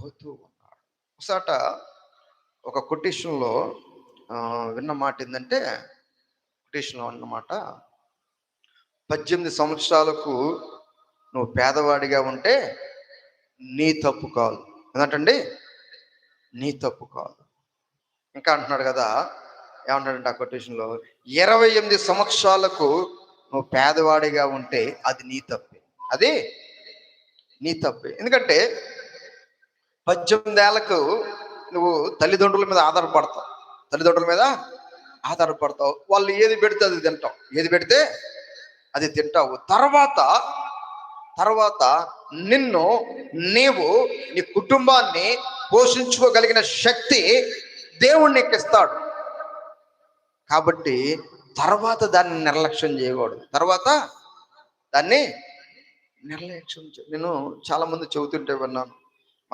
నవ్వుతూ ఉన్నాడు. ఒకసాట ఒక కొటేషన్లో విన్న మాట ఏంటంటే, కొటేషన్లో అన్నమాట, 18 సంవత్సరాలకు నువ్వు పేదవాడిగా ఉంటే నీ తప్పు కాదు. ఏంటండి? నీ తప్పు కాదు. ఇంకా అంటున్నాడు కదా, ఏమంటాడంటే ఆ కొటేషన్లో, 28 సంవత్సరాలకు నువ్వు పేదవాడిగా ఉంటే అది నీ తప్పే. అది నీ తప్పే. ఎందుకంటే 18 ఏళ్లకు నువ్వు తల్లిదండ్రుల మీద ఆధారపడతావు. వాళ్ళు ఏది పెడితే అది తింటావు. ఏది పెడితే అది తింటావు. తర్వాత నిన్ను నీవు నీ కుటుంబాన్ని పోషించుకోగలిగిన శక్తి దేవుడు నీకు ఇస్తాడు. కాబట్టి తర్వాత దాన్ని నిర్లక్ష్యం చేయకూడదు. నేను చాలా మంది చెబుతుంటే విన్నాను,